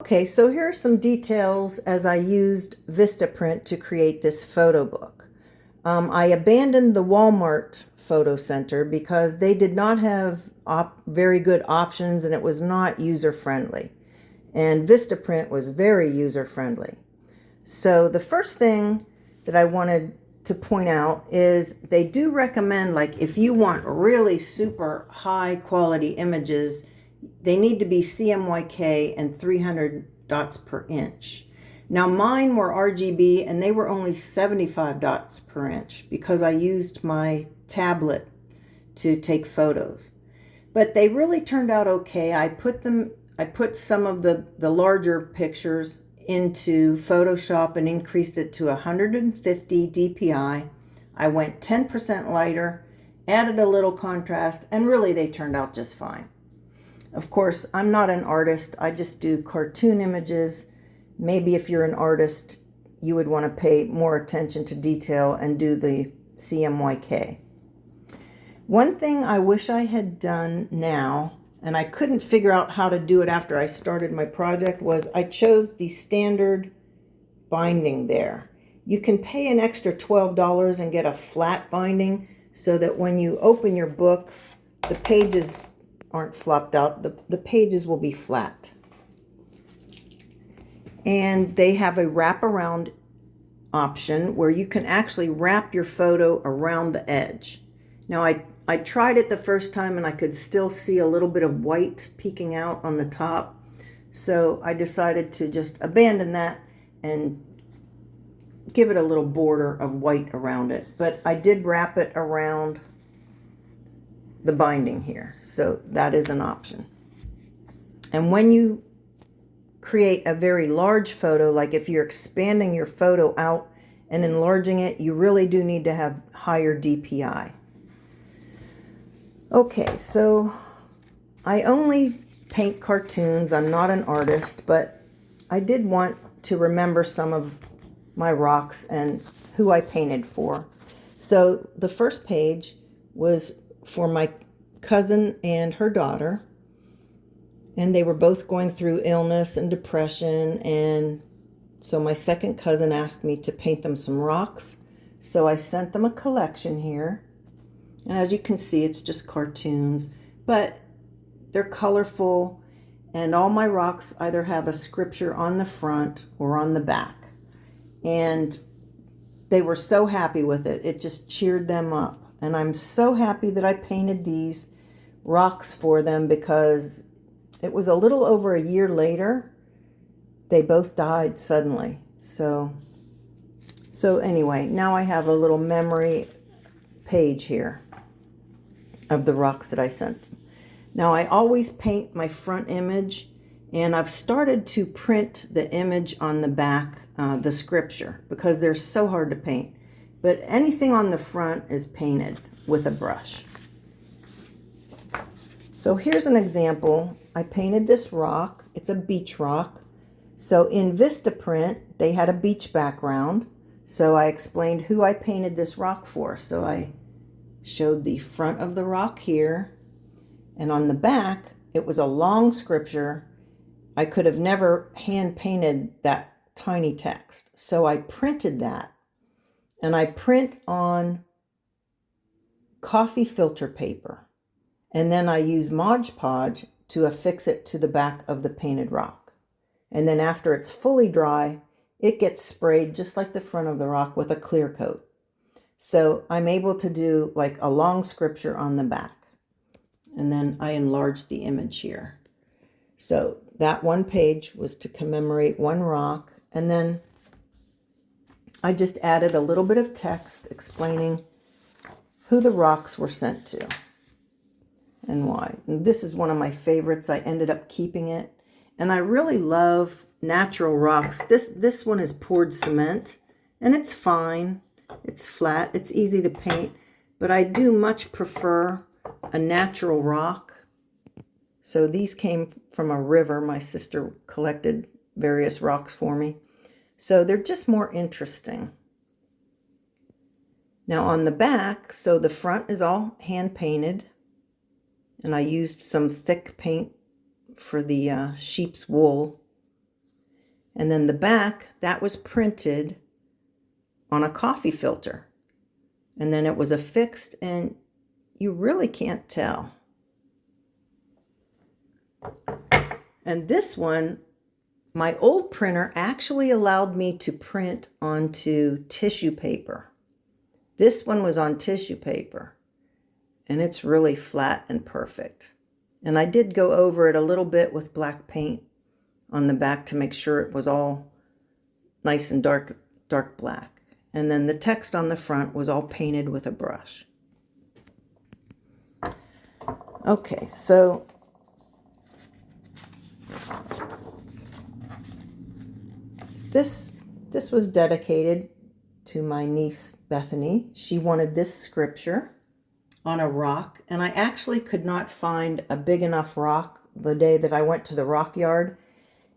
Okay, so here are some details as I used VistaPrint to create this photo book. I abandoned the Walmart photo center because they did not have very good options and it was not user-friendly. And VistaPrint was very user-friendly. So the first thing that I wanted to point out is they do recommend, like, if you want really super high quality images, they need to be CMYK and 300 dots per inch. Now mine were RGB and they were only 75 dots per inch because I used my tablet to take photos. But they really turned out okay. I put some of the larger pictures into Photoshop and increased it to 150 DPI. I went 10% lighter, added a little contrast, and really they turned out just fine. Of course, I'm not an artist. I just do cartoon images. Maybe if you're an artist, you would want to pay more attention to detail and do the CMYK. One thing I wish I had done now, and I couldn't figure out how to do it after I started my project, was I chose the standard binding there. You can pay an extra $12 and get a flat binding so that when you open your book, the pages aren't flopped out. The pages will be flat. And they have a wraparound option where you can actually wrap your photo around the edge. Now I tried it the first time and I could still see a little bit of white peeking out on the top. So I decided to just abandon that and give it a little border of white around it. But I did wrap it around the binding here. So that is an option. And when you create a very large photo, like if you're expanding your photo out and enlarging it, you really do need to have higher DPI. Okay, so I only paint cartoons. I'm not an artist, but I did want to remember some of my rocks and who I painted for. So the first page was for my cousin and her daughter, and they were both going through illness and depression, and so my second cousin asked me to paint them some rocks. So I sent them a collection here. And as you can see, it's just cartoons, but they're colorful, and all my rocks either have a scripture on the front or on the back. And they were so happy with it. It just cheered them up. And I'm so happy that I painted these rocks for them because it was a little over a year later. They both died suddenly. So anyway, now I have a little memory page here of the rocks that I sent. Now I always paint my front image, and I've started to print the image on the back, the scripture, because they're so hard to paint. But anything on the front is painted with a brush. So here's an example. I painted this rock. It's a beach rock. So in VistaPrint, they had a beach background. So I explained who I painted this rock for. So I showed the front of the rock here, and on the back it was a long scripture. I could have never hand painted that tiny text, so I printed that, and I print on coffee filter paper, and then I use Mod Podge to affix it to the back of the painted rock. And then after it's fully dry, it gets sprayed just like the front of the rock with a clear coat. So I'm able to do like a long scripture on the back. And then I enlarged the image here. So that one page was to commemorate one rock. And then I just added a little bit of text explaining who the rocks were sent to and why. And this is one of my favorites. I ended up keeping it. And I really love natural rocks. This one is poured cement, and it's fine. It's flat, it's easy to paint, but I do much prefer a natural rock. So these came from a river. My sister collected various rocks for me. So they're just more interesting. Now on the back, so the front is all hand painted, and I used some thick paint for the sheep's wool And then the back, that was printed on a coffee filter. And then it was affixed, and you really can't tell. And this one, my old printer actually allowed me to print onto tissue paper. This one was on tissue paper, and it's really flat and perfect. And I did go over it a little bit with black paint on the back to make sure it was all nice and dark black. And then the text on the front was all painted with a brush. Okay, so this was dedicated to my niece Bethany. She wanted this scripture on a rock, and I actually could not find a big enough rock the day that I went to the rock yard,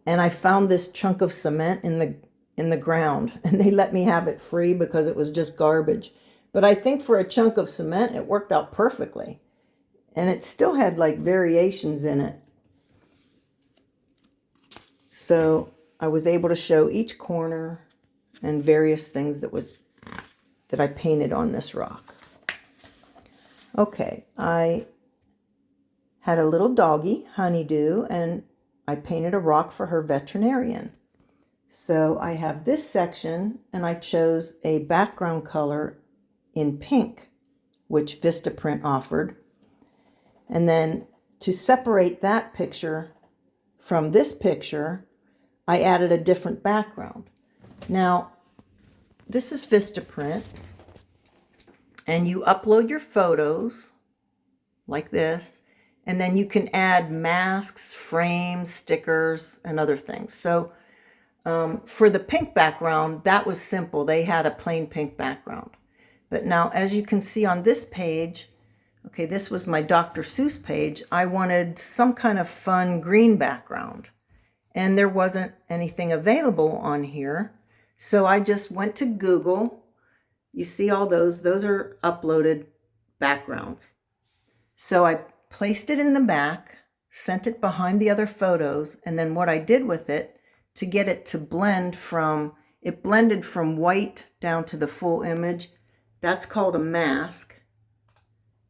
and I found this chunk of cement in the ground, and they let me have it free because it was just garbage. But I think for a chunk of cement, it worked out perfectly. And it still had like variations in it. So I was able to show each corner and various things that I painted on this rock. Okay, I had a little doggy, Honeydew, and I painted a rock for her veterinarian. So I have this section, and I chose a background color in pink, which VistaPrint offered. And then to separate that picture from this picture, I added a different background. Now, this is VistaPrint, and you upload your photos like this, and then you can add masks, frames, stickers, and other things. So for the pink background, that was simple. They had a plain pink background. But now, as you can see on this page, okay, this was my Dr. Seuss page. I wanted some kind of fun green background, and there wasn't anything available on here. So I just went to Google. You see all those are uploaded backgrounds. So I placed it in the back, sent it behind the other photos, and then what I did with it to get it to blend it blended from white down to the full image. That's called a mask.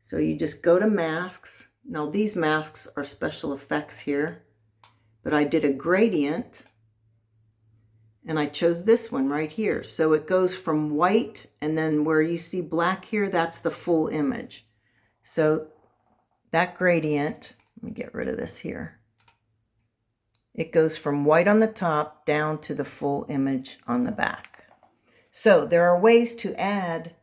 So you just go to masks. Now these masks are special effects here, but I did a gradient, and I chose this one right here. So it goes from white, and then where you see black here, that's the full image. So that gradient, let me get rid of this here. It goes from white on the top down to the full image on the back. So there are ways to add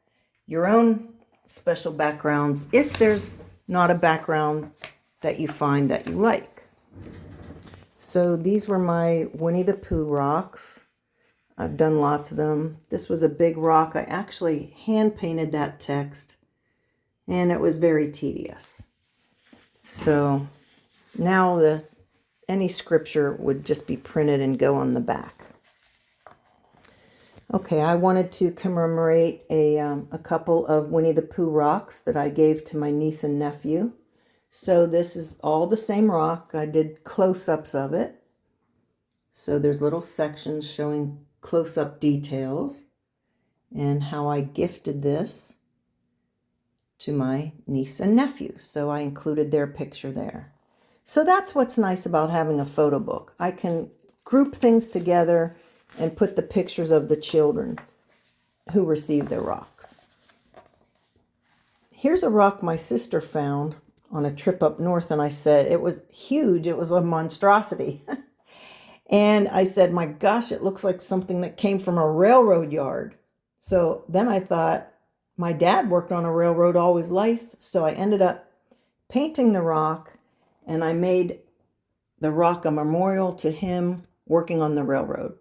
your own special backgrounds if there's not a background that you find that you like. So these were my Winnie the Pooh rocks. I've done lots of them. This was a big rock. I actually hand painted that text, and it was very tedious. So now any scripture would just be printed and go on the back. Okay, I wanted to commemorate a couple of Winnie the Pooh rocks that I gave to my niece and nephew. So this is all the same rock. I did close-ups of it. So there's little sections showing close-up details and how I gifted this to my niece and nephew. So I included their picture there. So that's what's nice about having a photo book. I can group things together and put the pictures of the children who received their rocks. Here's a rock my sister found on a trip up north, and I said, it was huge. It was a monstrosity. And I said, my gosh, it looks like something that came from a railroad yard. So then I thought, my dad worked on a railroad all his life. So I ended up painting the rock, and I made the rock a memorial to him working on the railroad.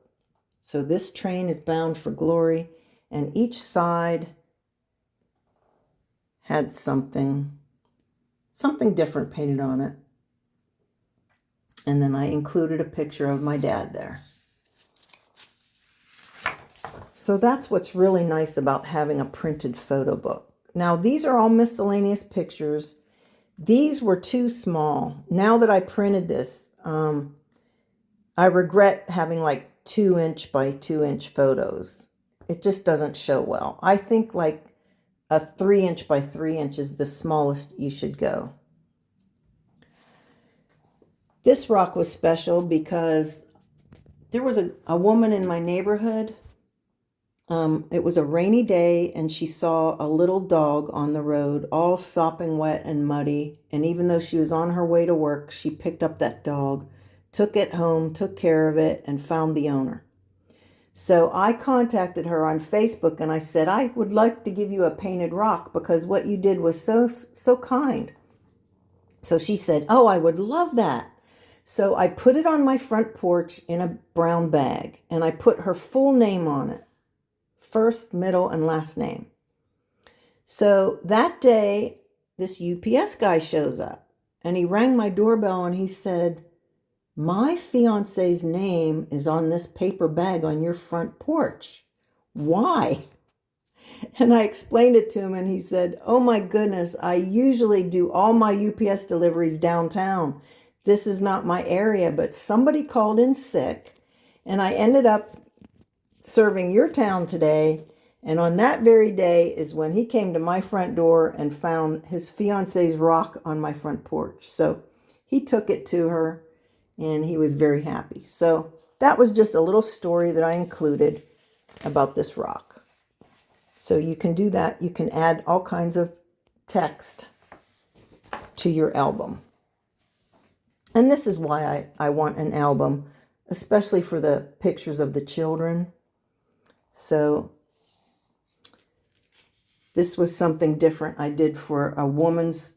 So this train is bound for glory, and each side had something different painted on it. And then I included a picture of my dad there. So that's what's really nice about having a printed photo book. Now these are all miscellaneous pictures. These were too small. Now that I printed this, I regret having like 2" by 2" photos. It just doesn't show well. I think like a 3" by 3" is the smallest you should go. This rock was special because there was a woman in my neighborhood. It was a rainy day and she saw a little dog on the road, all sopping wet and muddy. And even though she was on her way to work, she picked up that dog, took it home, took care of it, and found the owner. So I contacted her on Facebook and I said, I would like to give you a painted rock because what you did was so kind. So she said, oh, I would love that. So I put it on my front porch in a brown bag and I put her full name on it. First, middle, and last name. So that day, this UPS guy shows up and he rang my doorbell and he said, my fiance's name is on this paper bag on your front porch. Why? And I explained it to him and he said, oh my goodness, I usually do all my UPS deliveries downtown. This is not my area, but somebody called in sick and I ended up serving your town today. And on that very day is when he came to my front door and found his fiance's rock on my front porch. So he took it to her and he was very happy. So that was just a little story that I included about this rock. So you can do that. You can add all kinds of text to your album. And this is why I want an album, especially for the pictures of the children. So this was something different I did for a woman's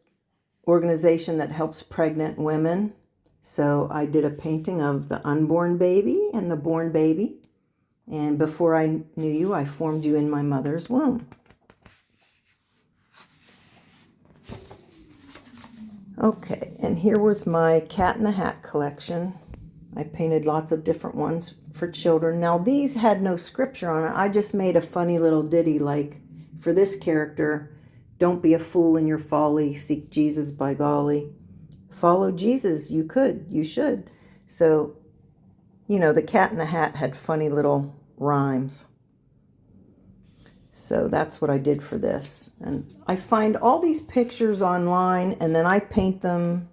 organization that helps pregnant women. So I did a painting of the unborn baby and the born baby. And before I knew you, I formed you in my mother's womb. Okay, and here was my Cat in the Hat collection. I painted lots of different ones for children. Now these had no scripture on it. I just made a funny little ditty like, for this character, don't be a fool in your folly, seek Jesus by golly. Follow Jesus, you could, you should. So, you know, the Cat in the Hat had funny little rhymes. So that's what I did for this. And I find all these pictures online and then I paint them,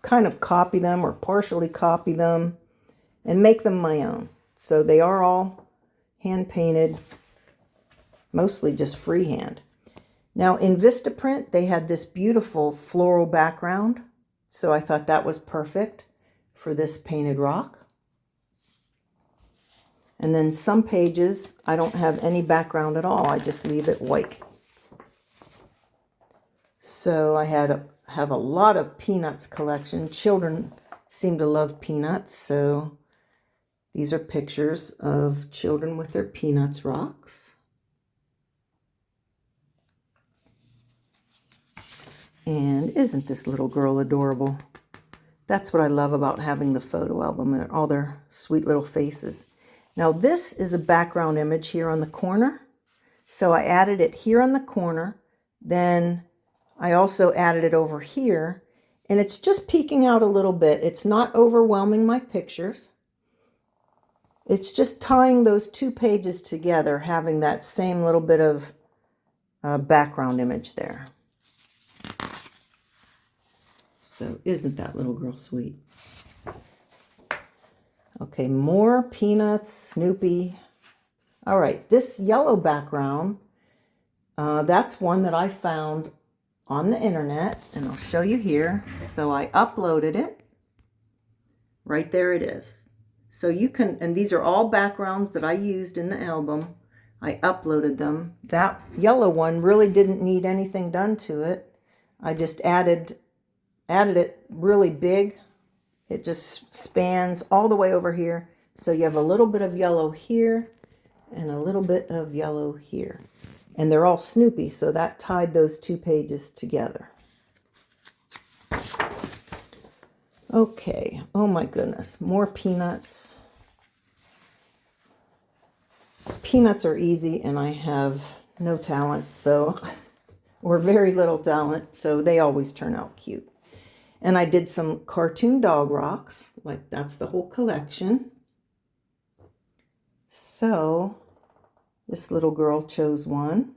kind of copy them or partially copy them and make them my own. So they are all hand painted, mostly just freehand. Now in VistaPrint, they had this beautiful floral background. So I thought that was perfect for this painted rock. And then some pages, I don't have any background at all. I just leave it white. So I have a lot of peanuts collection. Children seem to love peanuts. So these are pictures of children with their peanuts rocks. And isn't this little girl adorable? That's what I love about having the photo album, all their sweet little faces. Now this is a background image here on the corner. So I added it here on the corner. Then I also added it over here. And it's just peeking out a little bit. It's not overwhelming my pictures. It's just tying those two pages together, having that same little bit of background image there. So isn't that little girl sweet? Okay, more peanuts, Snoopy. All right, this yellow background, that's one that I found on the internet, and I'll show you here. So I uploaded it. Right there it is. So you can, and these are all backgrounds that I used in the album. I uploaded them. That yellow one really didn't need anything done to it. I just added it really big. It just spans all the way over here. So you have a little bit of yellow here and a little bit of yellow here. And they're all Snoopy, so that tied those two pages together. Okay, oh my goodness, more peanuts. Peanuts are easy and I have no talent, so, or very little talent, so they always turn out cute. And I did some cartoon dog rocks, like that's the whole collection. So this little girl chose one.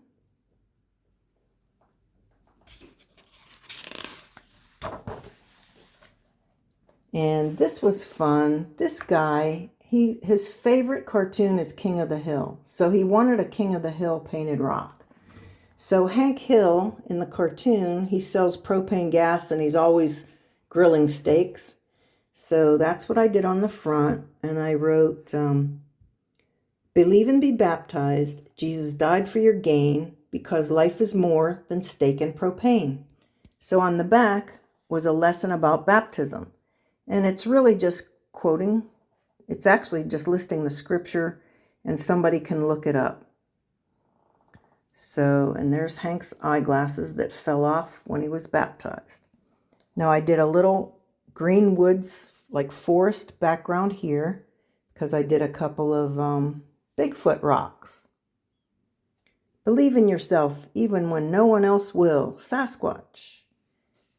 And this was fun. This guy, his favorite cartoon is King of the Hill. So he wanted a King of the Hill painted rock. So Hank Hill in the cartoon, he sells propane gas and he's always grilling steaks. So that's what I did on the front. And I wrote, believe and be baptized. Jesus died for your gain because life is more than steak and propane. So on the back was a lesson about baptism. And it's really just quoting. It's actually just listing the scripture and somebody can look it up. So, and there's Hank's eyeglasses that fell off when he was baptized. Now I did a little green woods, like forest background here because I did a couple of Bigfoot rocks. Believe in yourself even when no one else will. Sasquatch.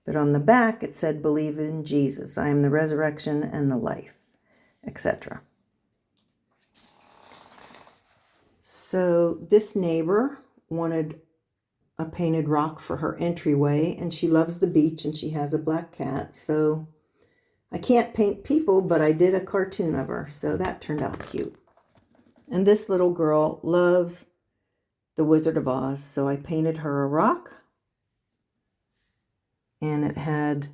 But on the back it said, believe in Jesus. I am the resurrection and the life, etc. So this neighbor wanted a painted rock for her entryway, and she loves the beach and she has a black cat. So I can't paint people, but I did a cartoon of her. So that turned out cute. And this little girl loves the Wizard of Oz. So I painted her a rock. And it had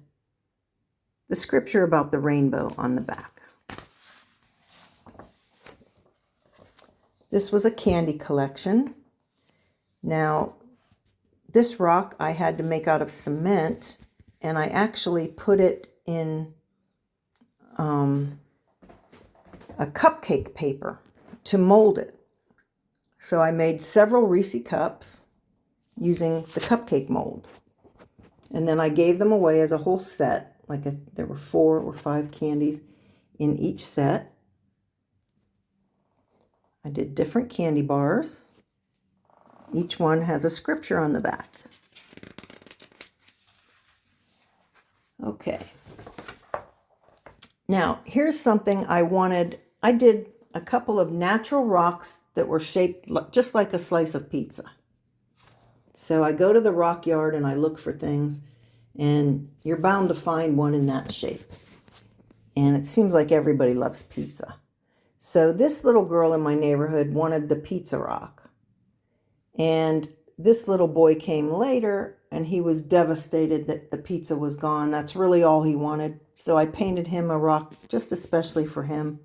the scripture about the rainbow on the back. This was a candy collection. Now, this rock I had to make out of cement, and I actually put it in a cupcake paper to mold it. So I made several Reese cups using the cupcake mold. And then I gave them away as a whole set. There were 4 or 5 candies in each set. I did different candy bars. Each one has a scripture on the back. Okay. Now, here's something I wanted. I did a couple of natural rocks that were shaped just like a slice of pizza. So I go to the rock yard and I look for things, and you're bound to find one in that shape. And it seems like everybody loves pizza. So this little girl in my neighborhood wanted the pizza rock. And this little boy came later and he was devastated that the pizza was gone. That's really all he wanted. So I painted him a rock just especially for him.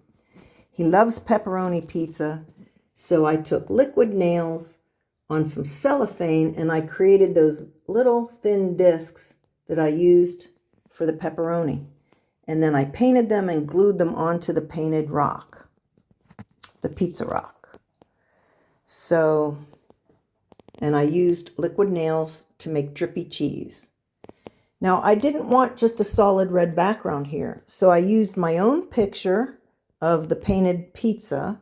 He loves pepperoni pizza. So I took liquid nails on some cellophane and I created those little thin discs that I used for the pepperoni. And then I painted them and glued them onto the painted rock, the pizza rock. So, and I used liquid nails to make drippy cheese. Now I didn't want just a solid red background here. So I used my own picture of the painted pizza.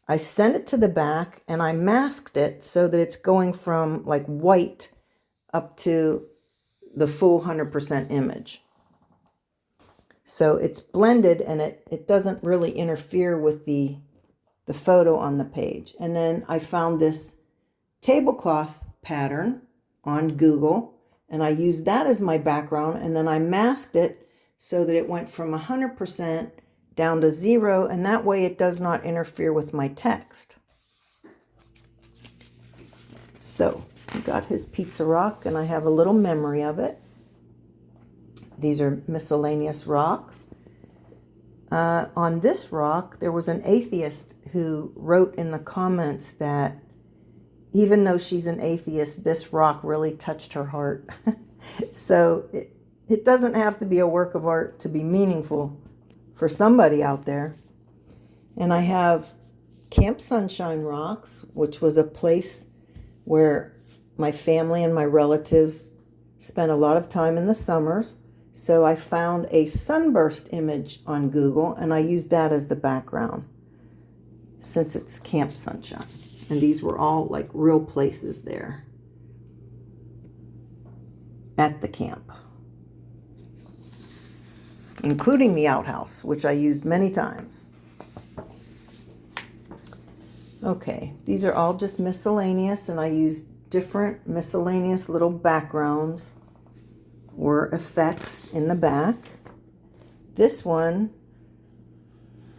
I sent it to the back and I masked it so that it's going from like white up to the full 100% image. So it's blended and it doesn't really interfere with the photo on the page. And then I found this tablecloth pattern on Google and I used that as my background, and then I masked it so that it went from 100% down to 0, and that way it does not interfere with my text. So I got his pizza rock and I have a little memory of it. These are miscellaneous rocks. On this rock, there was an atheist who wrote in the comments that even though she's an atheist, this rock really touched her heart. So it doesn't have to be a work of art to be meaningful for somebody out there. And I have Camp Sunshine Rocks, which was a place where my family and my relatives spent a lot of time in the summers. So I found a sunburst image on Google and I used that as the background since it's Camp Sunshine. And these were all like real places there at the camp, including the outhouse, which I used many times. Okay, these are all just miscellaneous, and I used different miscellaneous little backgrounds or effects in the back. This one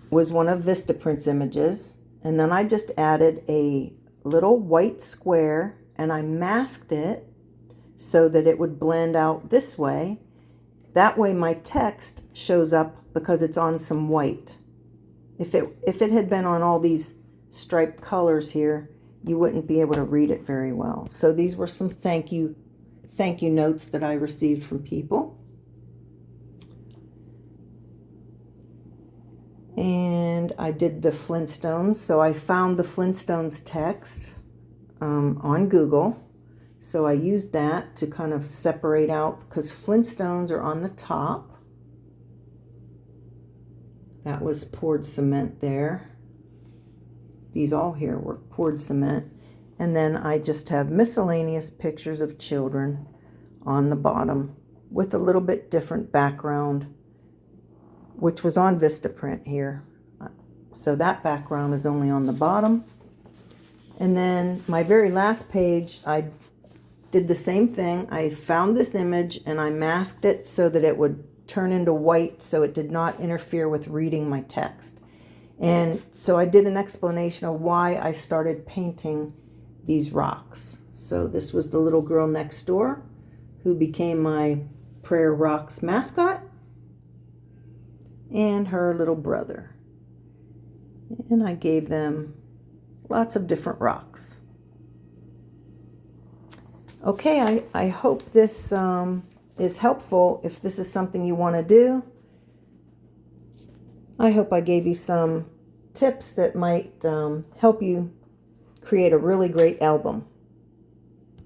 was one of VistaPrint's images, and then I just added a little white square and I masked it so that it would blend out this way. That way my text shows up because it's on some white. If it had been on all these striped colors here, you wouldn't be able to read it very well. So these were some thank you notes that I received from people. And I did the Flintstones. So I found the Flintstones text on Google. So I used that to kind of separate out, because Flintstones are on the top. That was poured cement there. These all here were poured cement. And then I just have miscellaneous pictures of children on the bottom with a little bit different background, which was on VistaPrint here. So that background is only on the bottom. And then my very last page, I did the same thing. I found this image and I masked it so that it would turn into white so it did not interfere with reading my text. And so I did an explanation of why I started painting these rocks. So this was the little girl next door who became my Prayer Rocks mascot, and her little brother. And I gave them lots of different rocks. Okay, I hope this is helpful. If this is something you want to do, I hope I gave you some tips that might help you create a really great album.